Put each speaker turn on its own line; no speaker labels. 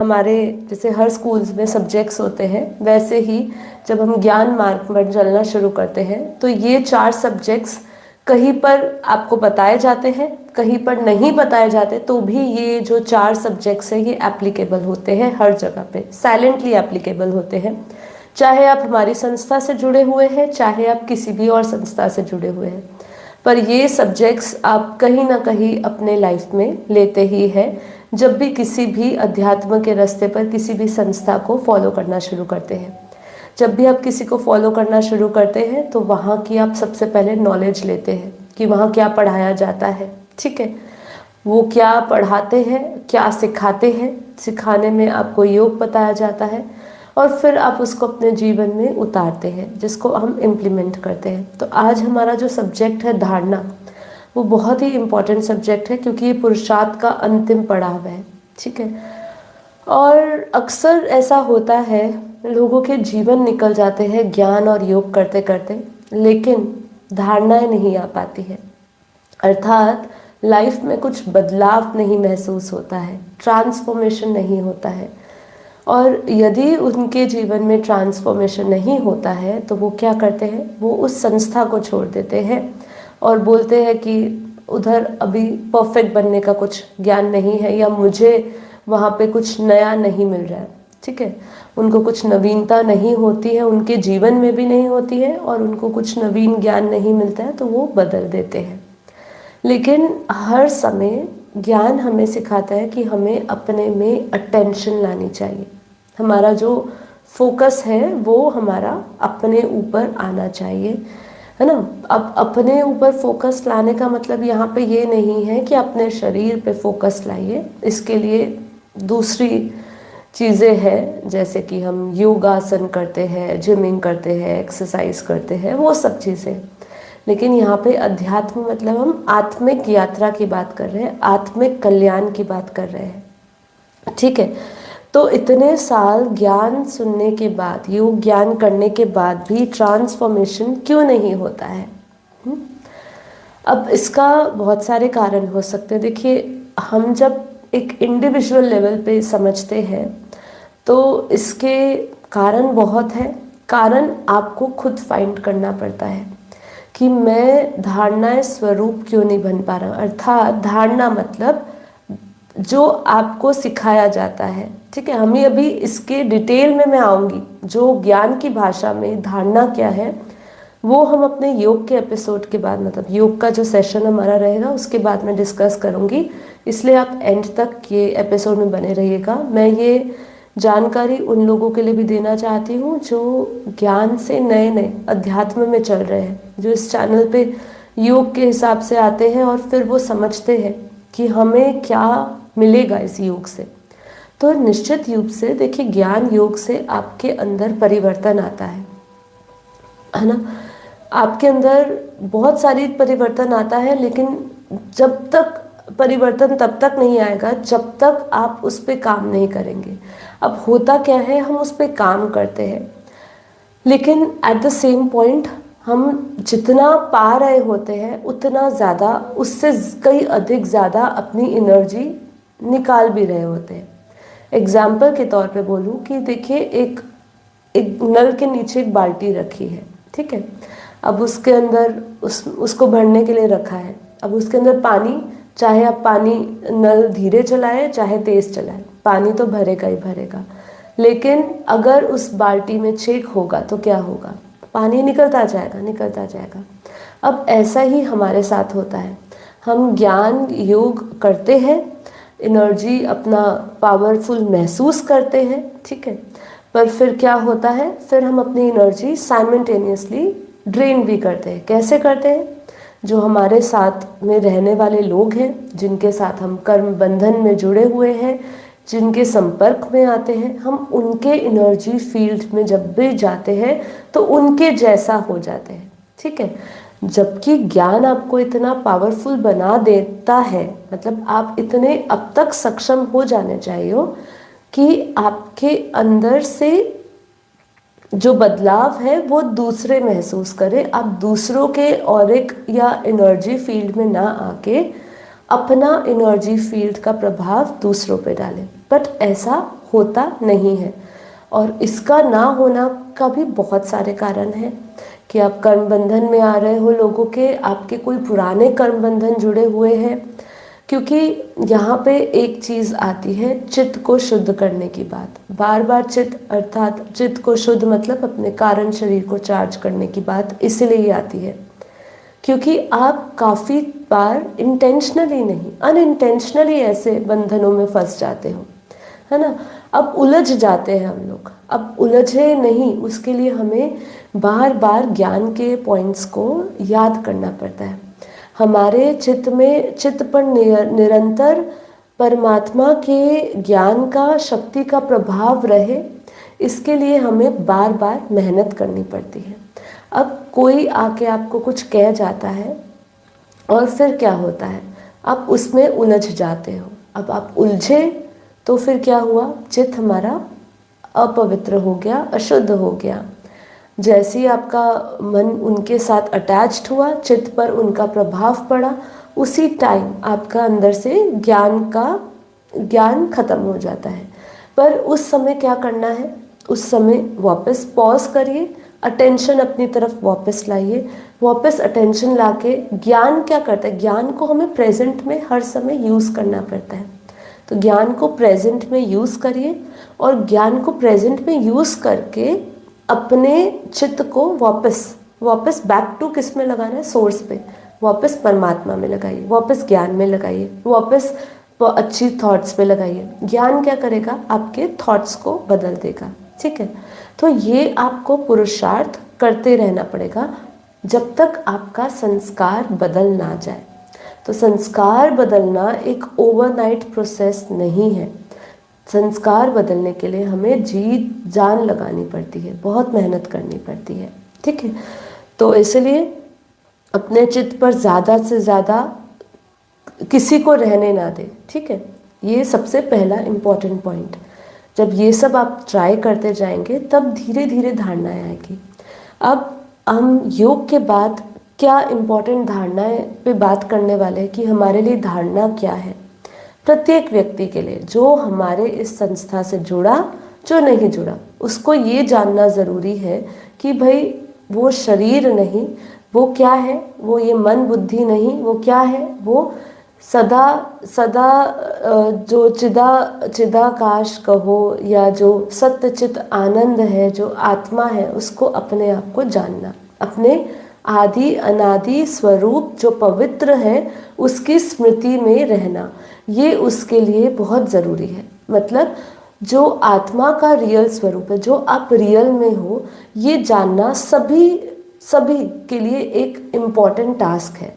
हमारे जैसे हर स्कूल्स में सब्जेक्ट्स होते हैं, वैसे ही जब हम ज्ञान मार्ग पर चलना शुरू करते हैं तो ये 4 सब्जेक्ट्स कहीं पर आपको बताए जाते हैं, कहीं पर नहीं बताए जाते, तो भी ये जो 4 सब्जेक्ट्स हैं ये एप्लीकेबल होते हैं हर जगह पे, साइलेंटली एप्लीकेबल होते हैं। चाहे आप हमारी संस्था से जुड़े हुए हैं, चाहे आप किसी भी और संस्था से जुड़े हुए हैं, पर ये सब्जेक्ट्स आप कहीं ना कहीं अपने लाइफ में लेते ही हैं जब भी किसी भी अध्यात्म के रास्ते पर किसी भी संस्था को फॉलो करना शुरू करते हैं। जब भी आप किसी को फॉलो करना शुरू करते हैं तो वहाँ की आप सबसे पहले नॉलेज लेते हैं कि वहाँ क्या पढ़ाया जाता है, ठीक है, वो क्या पढ़ाते हैं, क्या सिखाते हैं, सिखाने में आपको योग बताया जाता है और फिर आप उसको अपने जीवन में उतारते हैं, जिसको हम इम्प्लीमेंट करते हैं। तो आज हमारा जो सब्जेक्ट है धारणा, वो बहुत ही इम्पॉर्टेंट सब्जेक्ट है क्योंकि ये पुरुषार्थ का अंतिम पड़ाव है, ठीक है। और अक्सर ऐसा होता है, लोगों के जीवन निकल जाते हैं ज्ञान और योग करते करते, लेकिन धारणाएं नहीं आ पाती है, अर्थात लाइफ में कुछ बदलाव नहीं महसूस होता है, ट्रांसफॉर्मेशन नहीं होता है। और यदि उनके जीवन में ट्रांसफॉर्मेशन नहीं होता है तो वो क्या करते हैं, वो उस संस्था को छोड़ देते हैं और बोलते हैं कि उधर अभी परफेक्ट बनने का कुछ ज्ञान नहीं है, या मुझे वहाँ पे कुछ नया नहीं मिल रहा है, ठीक है। उनको कुछ नवीनता नहीं होती है, उनके जीवन में भी नहीं होती है और उनको कुछ नवीन ज्ञान नहीं मिलता है तो वो बदल देते हैं। लेकिन हर समय ज्ञान हमें सिखाता है कि हमें अपने में अटेंशन लानी चाहिए, हमारा जो फोकस है वो हमारा अपने ऊपर आना चाहिए, है ना। अब अपने ऊपर फोकस लाने का मतलब यहाँ पे ये नहीं है कि अपने शरीर पे फोकस लाइए, इसके लिए दूसरी चीज़ें हैं, जैसे कि हम योगासन करते हैं, जिमिंग करते हैं, एक्सरसाइज करते हैं, वो सब चीज़ें। लेकिन यहाँ पे अध्यात्म मतलब हम आत्मिक यात्रा की बात कर रहे हैं, आत्मिक कल्याण की बात कर रहे हैं, ठीक है। तो इतने साल ज्ञान सुनने के बाद, योग ज्ञान करने के बाद भी ट्रांसफॉर्मेशन क्यों नहीं होता है? अब इसका बहुत सारे कारण हो सकते हैं। देखिए, हम जब एक इंडिविजुअल लेवल पे समझते हैं तो इसके कारण बहुत है। कारण आपको खुद फाइंड करना पड़ता है कि मैं धारणाएं स्वरूप क्यों नहीं बन पा रहा, अर्थात धारणा मतलब जो आपको सिखाया जाता है, ठीक है। हम ही अभी इसके डिटेल में मैं आऊँगी, जो ज्ञान की भाषा में धारणा क्या है वो हम अपने योग के एपिसोड के बाद, मतलब योग का जो सेशन हमारा रहेगा उसके बाद मैं डिस्कस करूँगी, इसलिए आप एंड तक ये एपिसोड में बने रहिएगा। मैं ये जानकारी उन लोगों के लिए भी देना चाहती हूँ जो ज्ञान से नए नए अध्यात्म में चल रहे हैं, जो इस चैनल पे योग के हिसाब से आते हैं और फिर वो समझते हैं कि हमें क्या मिलेगा इस योग से। तो निश्चित रूप से देखिए, ज्ञान योग से आपके अंदर परिवर्तन आता है ना। आपके अंदर बहुत सारी परिवर्तन आता है, लेकिन जब तक परिवर्तन तब तक नहीं आएगा जब तक आप उस पर काम नहीं करेंगे। अब होता क्या है, हम उस पर काम करते हैं, लेकिन एट द सेम पॉइंट हम जितना पा रहे होते हैं उतना ज़्यादा, उससे कई अधिक ज़्यादा अपनी एनर्जी निकाल भी रहे होते हैं। एग्जाम्पल के तौर पे बोलूँ कि देखिए, एक नल के नीचे एक बाल्टी रखी है, ठीक है। अब उसके अंदर उसको भरने के लिए रखा है। अब उसके अंदर पानी, चाहे आप पानी नल धीरे चलाएं चाहे तेज़ चलाएं, पानी तो भरेगा ही भरेगा। लेकिन अगर उस बाल्टी में छेद होगा तो क्या होगा, पानी निकलता जाएगा, निकलता जाएगा। अब ऐसा ही हमारे साथ होता है, हम ज्ञान योग करते हैं, एनर्जी अपना पावरफुल महसूस करते हैं, ठीक है, पर फिर क्या होता है, फिर हम अपनी एनर्जी साइमल्टेनियसली ड्रेन भी करते हैं। कैसे करते हैं? जो हमारे साथ में रहने वाले लोग हैं, जिनके साथ हम कर्म बंधन में जुड़े हुए हैं, जिनके संपर्क में आते हैं, हम उनके एनर्जी फील्ड में जब भी जाते हैं तो उनके जैसा हो जाते हैं, ठीक है। जबकि ज्ञान आपको इतना पावरफुल बना देता है, मतलब आप इतने अब तक सक्षम हो जाने चाहिए कि आपके अंदर से जो बदलाव है वो दूसरे महसूस करें, आप दूसरों के ऑरिक या एनर्जी फील्ड में ना आके अपना एनर्जी फील्ड का प्रभाव दूसरों पे डालें। बट ऐसा होता नहीं है। और इसका ना होना का भी बहुत सारे कारण हैं कि आप कर्म बंधन में आ रहे हो, लोगों के आपके कोई पुराने कर्म बंधन जुड़े हुए हैं। क्योंकि यहाँ पे एक चीज़ आती है चित्त को शुद्ध करने की बात, बार बार चित्त अर्थात चित्त को शुद्ध मतलब अपने कारण शरीर को चार्ज करने की बात इसलिए आती है क्योंकि आप काफ़ी बार इंटेंशनली नहीं अनइंटेंशनली ऐसे बंधनों में फंस जाते हो, है ना। अब उलझ जाते हैं हम लोग, अब उलझे नहीं, उसके लिए हमें बार बार ज्ञान के पॉइंट्स को याद करना पड़ता है। हमारे चित्त में चित्त पर निरंतर परमात्मा के ज्ञान का शक्ति का प्रभाव रहे, इसके लिए हमें बार बार मेहनत करनी पड़ती है। अब कोई आके आपको कुछ कह जाता है और फिर क्या होता है, आप उसमें उलझ जाते हो। अब आप उलझे तो फिर क्या हुआ, चित्त हमारा अपवित्र हो गया, अशुद्ध हो गया। जैसे ही आपका मन उनके साथ अटैच्ड हुआ, चित्त पर उनका प्रभाव पड़ा, उसी टाइम आपका अंदर से ज्ञान खत्म हो जाता है। पर उस समय क्या करना है, उस समय वापस पॉज करिए, अटेंशन अपनी तरफ वापस लाइए। वापस अटेंशन लाके ज्ञान क्या करता है, ज्ञान को हमें प्रेजेंट में हर समय यूज़ करना पड़ता है। तो ज्ञान को प्रेजेंट में यूज़ करिए और ज्ञान को प्रेजेंट में यूज़ करके अपने चित्त को वापस बैक टू किस में लगाना है, सोर्स पे, वापस परमात्मा में लगाइए, वापस ज्ञान में लगाइए, वापस अच्छी थॉट्स पे लगाइए। ज्ञान क्या करेगा, आपके थॉट्स को बदल देगा, ठीक है। तो ये आपको पुरुषार्थ करते रहना पड़ेगा जब तक आपका संस्कार बदल ना जाए। तो संस्कार बदलना एक ओवरनाइट प्रोसेस नहीं है। संस्कार बदलने के लिए हमें जी जान लगानी पड़ती है, बहुत मेहनत करनी पड़ती है, ठीक है। तो इसलिए अपने चित्त पर ज़्यादा से ज़्यादा किसी को रहने ना दें, ठीक है। ये सबसे पहला इम्पॉर्टेंट पॉइंट। जब ये सब आप ट्राई करते जाएंगे तब धीरे धीरे धारणाएं आएगी। अब हम योग के बाद क्या इम्पॉर्टेंट धारणाएं पे बात करने वाले हैं कि हमारे लिए धारणा क्या है। प्रत्येक व्यक्ति के लिए, जो हमारे इस संस्था से जुड़ा, जो नहीं जुड़ा, उसको ये जानना ज़रूरी है कि भाई वो शरीर नहीं, वो क्या है, वो ये मन बुद्धि नहीं, वो क्या है, वो सदा सदा जो चिदाकाश कहो या जो सत्य चित आनंद है, जो आत्मा है, उसको अपने आप को जानना, अपने आदि अनादि स्वरूप जो पवित्र है उसकी स्मृति में रहना, ये उसके लिए बहुत ज़रूरी है। मतलब जो आत्मा का रियल स्वरूप है, जो आप रियल में हो, ये जानना सभी के लिए एक इम्पॉर्टेंट टास्क है।